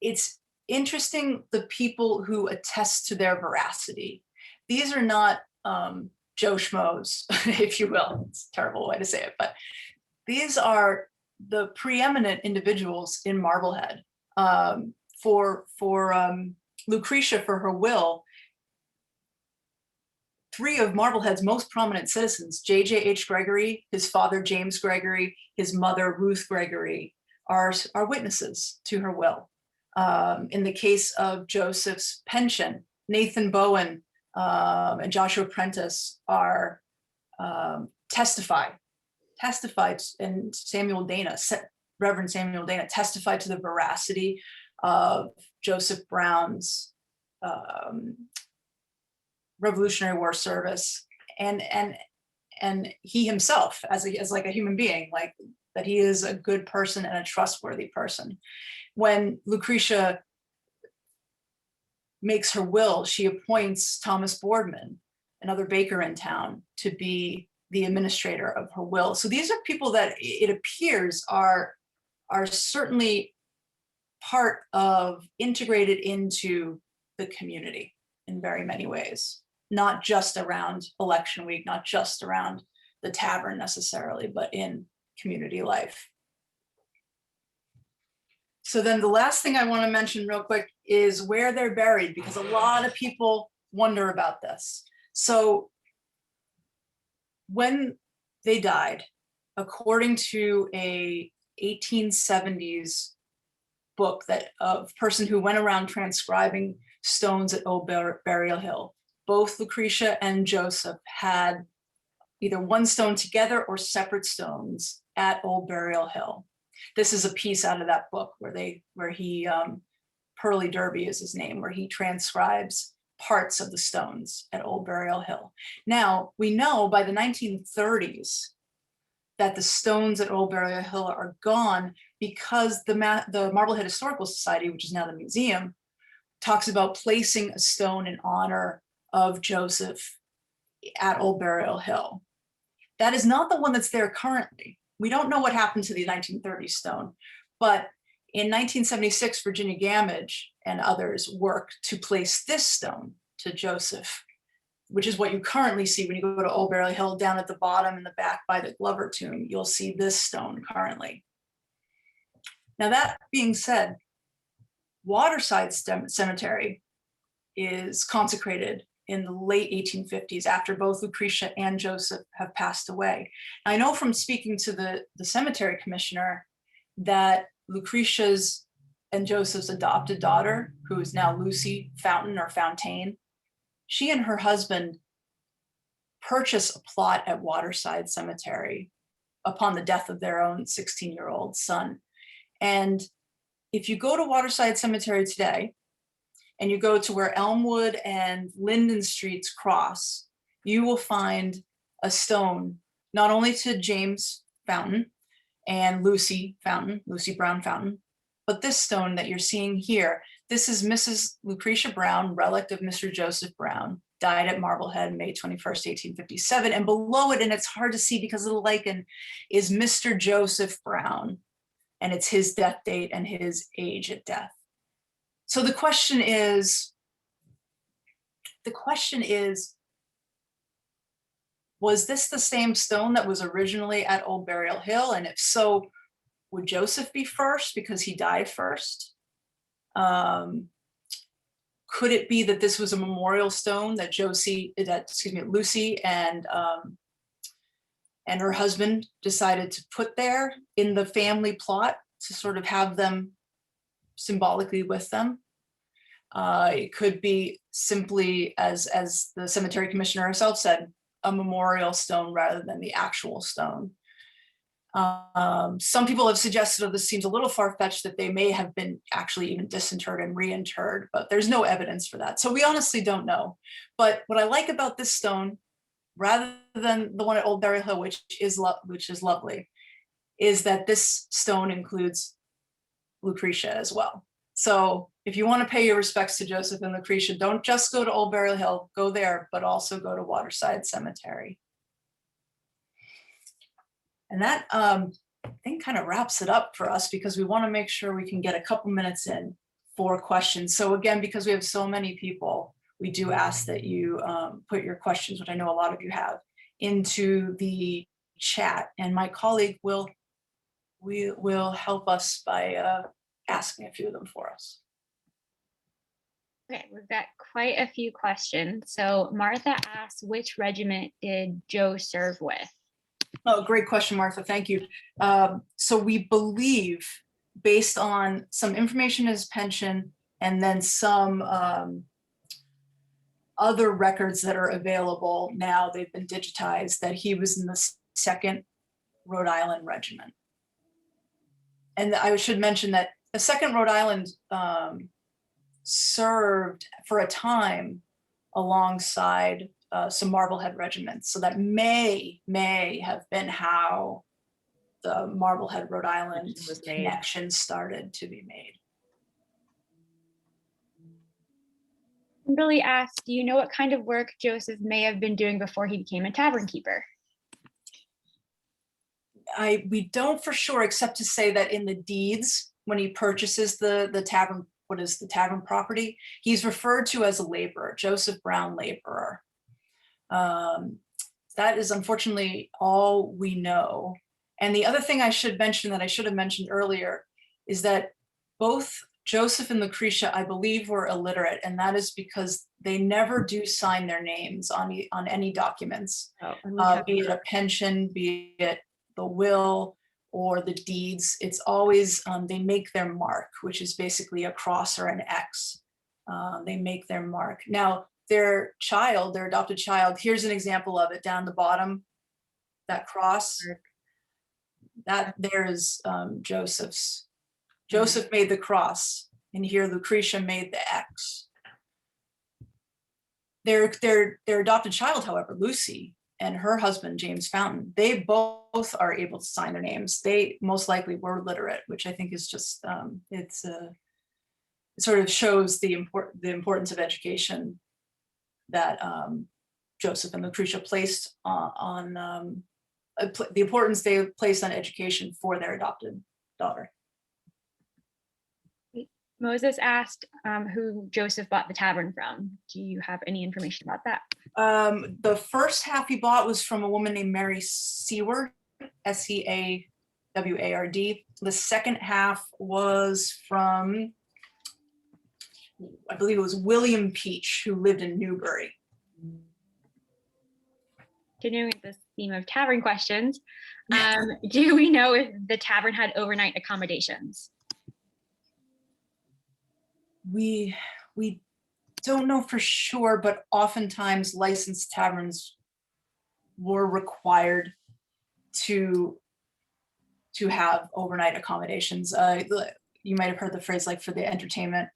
it's interesting the people who attest to their veracity. These are not Joe Schmoes, if you will. It's a terrible way to say it, but these are the preeminent individuals in Marblehead. For Lucretia, for her will, 3 of Marblehead's most prominent citizens, J.J.H. Gregory, his father, James Gregory, his mother, Ruth Gregory, are witnesses to her will. In the case of Joseph's pension, Nathan Bowen and Joshua Prentice are testified, and Reverend Samuel Dana testified to the veracity of Joseph Brown's Revolutionary War service, and he himself as like a human being, like that he is a good person and a trustworthy person. When Lucretia makes her will, she appoints Thomas Boardman, another baker in town, to be the administrator of her will. So these are people that it appears are certainly part of, integrated into the community in very many ways, not just around election week, not just around the tavern necessarily, but in community life. So then the last thing I want to mention real quick is where they're buried, because a lot of people wonder about this. So when they died, according to a 1870s book that of person who went around transcribing stones at Old Burial Hill, both Lucretia and Joseph had either one stone together or separate stones at Old Burial Hill. This is a piece out of that book where he Pearly Derby is his name, where he transcribes parts of the stones at Old Burial Hill. Now, we know by the 1930s that the stones at Old Burial Hill are gone because the Marblehead Historical Society, which is now the museum, talks about placing a stone in honor of Joseph at Old Burial Hill. That is not the one that's there currently. We don't know what happened to the 1930 stone, but in 1976, Virginia Gamage and others worked to place this stone to Joseph, which is what you currently see when you go to Old Burial Hill. Down at the bottom in the back by the Glover tomb, you'll see this stone currently. Now, that being said, Waterside Cemetery is consecrated in the late 1850s after both Lucretia and Joseph have passed away. I know from speaking to the cemetery commissioner that Lucretia's and Joseph's adopted daughter, who is now Lucy Fountain or Fontaine, she and her husband purchased a plot at Waterside Cemetery upon the death of their own 16-year-old son. And if you go to Waterside Cemetery today, and you go to where Elmwood and Linden Streets cross, you will find a stone, not only to James Fountain and Lucy Fountain, Lucy Brown Fountain, but this stone that you're seeing here, this is Mrs. Lucretia Brown, relict of Mr. Joseph Brown, died at Marblehead, May 21st, 1857. And below it, and it's hard to see because of the lichen, is Mr. Joseph Brown. And it's his death date and his age at death. So the question is, was this the same stone that was originally at Old Burial Hill? And if so, would Joseph be first because he died first? Could it be that this was a memorial stone that Lucy and her husband decided to put there in the family plot to sort of have them symbolically with them? It could be simply, as the cemetery commissioner herself said, a memorial stone rather than the actual stone. Some people have suggested, oh, this seems a little far-fetched, that they may have been actually even disinterred and reinterred, but there's no evidence for that. So we honestly don't know. But what I like about this stone, rather than the one at Old Burial Hill, which is lovely, is that this stone includes Lucretia as well. So if you want to pay your respects to Joseph and Lucretia, don't just go to Old Burial Hill, go there, but also go to Waterside Cemetery. And that, I think, kind of wraps it up for us, because we want to make sure we can get a couple minutes in for questions. So again, because we have so many people, we do ask that you put your questions, which I know a lot of you have, into the chat, and my colleague will help us by asking a few of them for us. Okay, we've got quite a few questions. So Martha asks, which regiment did Joe serve with? Oh, great question, Martha. Thank you. So we believe, based on some information in his pension and then some other records that are available now, they've been digitized, that he was in the 2nd Rhode Island Regiment. And I should mention that the 2nd Rhode Island served for a time alongside some Marblehead regiments. So that may have been how the Marblehead Rhode Island connection started to be made. Kimberly asked, do you know what kind of work Joseph may have been doing before he became a tavern keeper? We don't for sure, except to say that in the deeds, when he purchases the tavern, what is the tavern property, he's referred to as a laborer, Joseph Brown laborer. That is unfortunately all we know. And the other thing I should mention that I should have mentioned earlier is that both Joseph and Lucretia, I believe, were illiterate, and that is because they never do sign their names on any documents, be it a pension, be it the will or the deeds. It's always, they make their mark, which is basically a cross or an X. They make their mark. Now, their child, their adopted child, here's an example of it down the bottom, that cross, that there is Joseph's. Joseph made the cross, and here Lucretia made the X. Their adopted child, however, Lucy, and her husband, James Fountain, they both are able to sign their names. They most likely were literate, which I think is just, it sort of shows the importance of education that Joseph and Lucretia placed on the importance they placed on education for their adopted daughter. Moses asked who Joseph bought the tavern from. Do you have any information about that? The first half he bought was from a woman named Mary Seward, Seward. The second half was from, I believe it was William Peach, who lived in Newbury. Continuing with this theme of tavern questions, do we know if the tavern had overnight accommodations? We don't know for sure, but oftentimes licensed taverns were required to have overnight accommodations. You might have heard the phrase, like, for the entertainment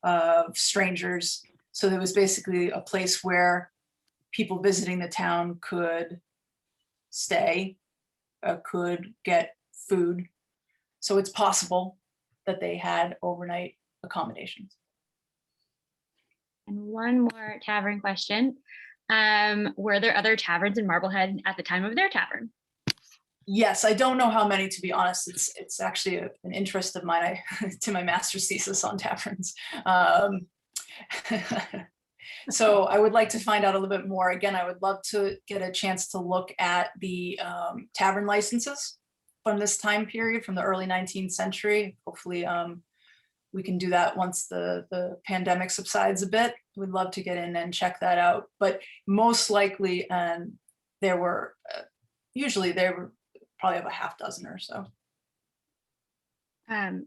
of strangers. So there was basically a place where people visiting the town could stay, could get food. So it's possible that they had overnight accommodations. And one more tavern question. Were there other taverns in Marblehead at the time of their tavern? Yes, I don't know how many, to be honest. It's actually an interest of mine to my master's thesis on taverns. So I would like to find out a little bit more. Again, I would love to get a chance to look at the tavern licenses from this time period, from the early 19th century. Hopefully we can do that once the pandemic subsides a bit. We'd love to get in and check that out. But most likely, there were, usually there were probably have a half dozen or so.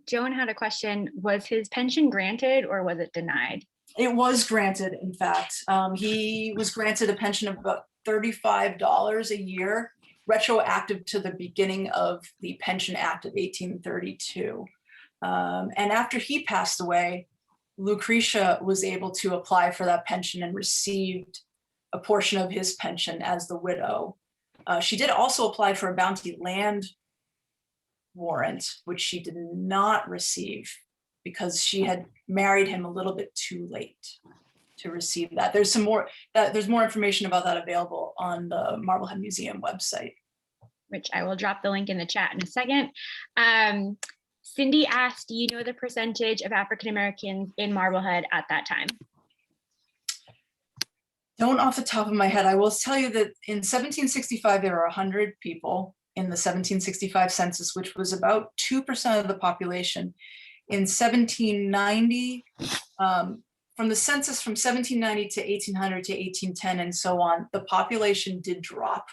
Joan had a question. Was his pension granted or was it denied? It was granted, in fact. He was granted a pension of about $35 a year, retroactive to the beginning of the Pension Act of 1832. And after he passed away, Lucretia was able to apply for that pension and received a portion of his pension as the widow. She did also apply for a bounty land warrant, which she did not receive because she had married him a little bit too late to receive that. There's more information about that available on the Marblehead Museum website, which I will drop the link in the chat in a second. Cindy asked, do you know the percentage of African Americans in Marblehead at that time? Don't off the top of my head. I will tell you that in 1765, there were 100 people in the 1765 census, which was about 2% of the population. In 1790, from the census from 1790 to 1800 to 1810 and so on, the population did drop,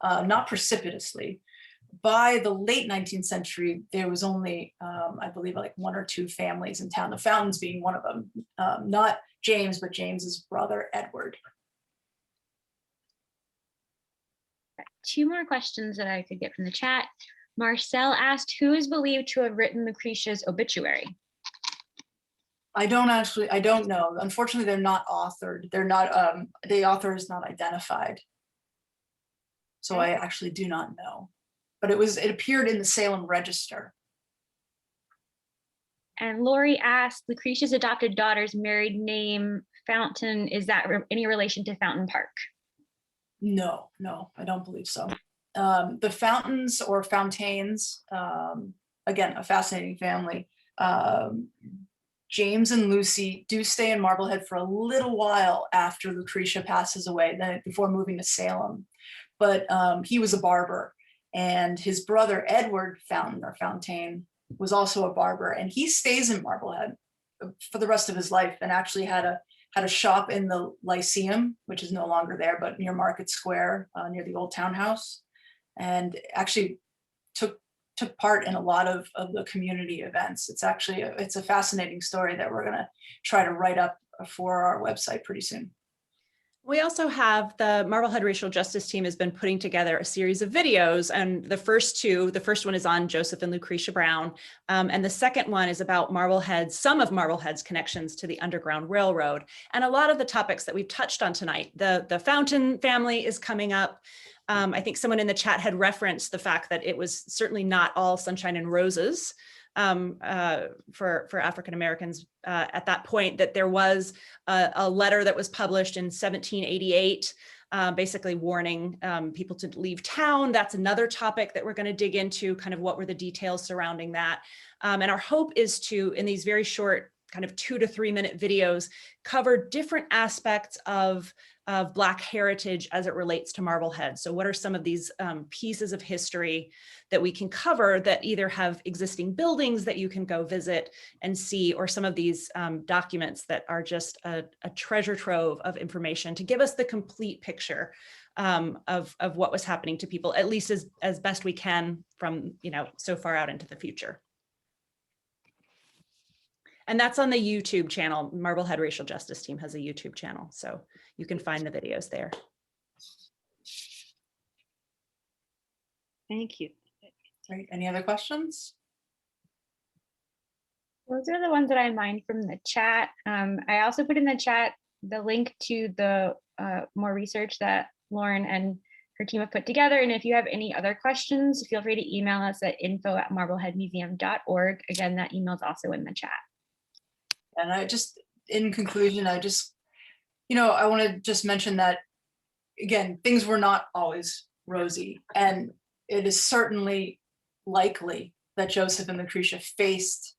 not precipitously. By the late 19th century, there was only, I believe, like 1 or 2 families in town, the Fountains being one of them, not James, but James's brother, Edward. 2 more questions that I could get from the chat. Marcel asked, who is believed to have written Lucretia's obituary? I don't know. Unfortunately, they're not authored. They're not, the author is not identified. So I actually do not know. But it appeared in the Salem Register. And Lori asked, Lucretia's adopted daughter's married name, Fountain, is that any relation to Fountain Park? No, I don't believe so. The Fountains or Fountains, again, a fascinating family. James and Lucy do stay in Marblehead for a little while after Lucretia passes away, then before moving to Salem. But he was a barber, and his brother Edward Fountain or Fountain was also a barber, and he stays in Marblehead for the rest of his life, and actually had a shop in the Lyceum, which is no longer there, but near Market Square, near the old townhouse, and actually took part in a lot of the community events. It's actually it's a fascinating story that we're gonna try to write up for our website pretty soon. We also have the Marblehead Racial Justice Team has been putting together a series of videos, and the first one is on Joseph and Lucretia Brown, and the second one is about some of Marblehead's connections to the Underground Railroad, and a lot of the topics that we've touched on tonight. The Fountain family is coming up. I think someone in the chat had referenced the fact that it was certainly not all sunshine and roses for African Americans at that point, that there was a letter that was published in 1788, basically warning people to leave town. That's another topic that we're going to dig into, kind of what were the details surrounding that. And our hope is to, in these very short kind of 2 to 3 minute videos, cover different aspects of Black heritage as it relates to Marblehead. So what are some of these pieces of history that we can cover that either have existing buildings that you can go visit and see, or some of these documents that are just a treasure trove of information to give us the complete picture of what was happening to people, at least as best we can from, so far out into the future. And that's on the YouTube channel. Marblehead Racial Justice Team has a YouTube channel, so you can find the videos there. Thank you. Great. Any other questions? Those are the ones that I mined from the chat. I also put in the chat the link to the more research that Lauren and her team have put together. And if you have any other questions, feel free to email us at info@marbleheadmuseum.org. Again, that email is also in the chat. And in conclusion, I want to just mention that, again, things were not always rosy. And it is certainly likely that Joseph and Lucretia faced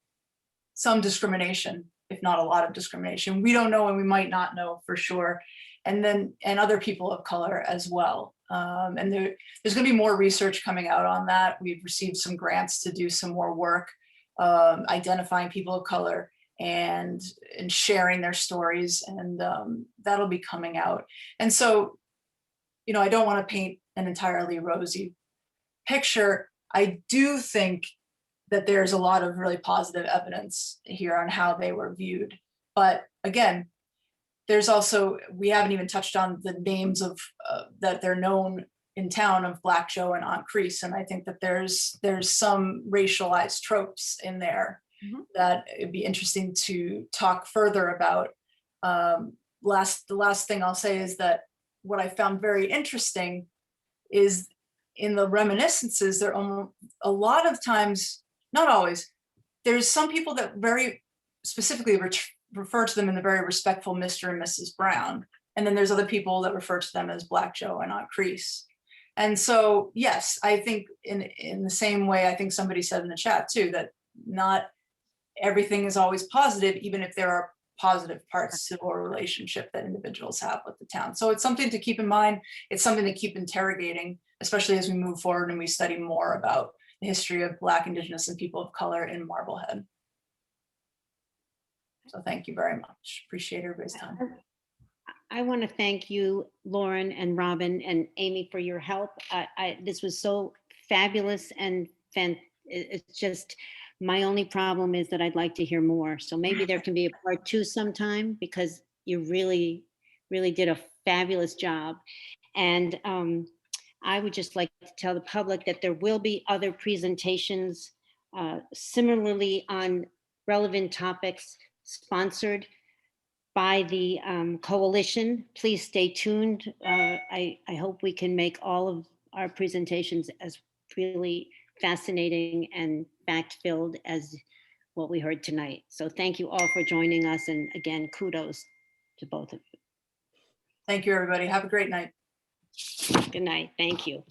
some discrimination, if not a lot of discrimination. We don't know, and we might not know for sure. And other people of color as well. And there's going to be more research coming out on that. We've received some grants to do some more work identifying people of color and sharing their stories, and that'll be coming out. And so, I don't want to paint an entirely rosy picture. I do think that there's a lot of really positive evidence here on how they were viewed. But again, there's also, we haven't even touched on the names of that they're known in town of Black Joe and Aunt Crease. And I think that there's some racialized tropes in there that it'd be interesting to talk further about. The last thing I'll say is that what I found very interesting is in the reminiscences, there are a lot of times, not always, there's some people that very specifically refer to them in the very respectful Mr. and Mrs. Brown. And then there's other people that refer to them as Black Joe and Aunt Crease. And so, yes, I think in the same way, I think somebody said in the chat too, that not everything is always positive, even if there are positive parts to our relationship that individuals have with the town. So it's something to keep in mind. It's something to keep interrogating, especially as we move forward and we study more about the history of Black, Indigenous, and people of color in Marblehead. So thank you very much. Appreciate everybody's time. I want to thank you, Lauren and Robin and Amy, for your help. This was so fabulous and it's just, my only problem is that I'd like to hear more. So maybe there can be a part 2 sometime, because you really, really did a fabulous job. And I would just like to tell the public that there will be other presentations similarly on relevant topics sponsored by the coalition. Please stay tuned. I hope we can make all of our presentations as really fascinating and fact-filled as what we heard tonight. So thank you all for joining us. And again, kudos to both of you. Thank you, everybody. Have a great night. Good night. Thank you.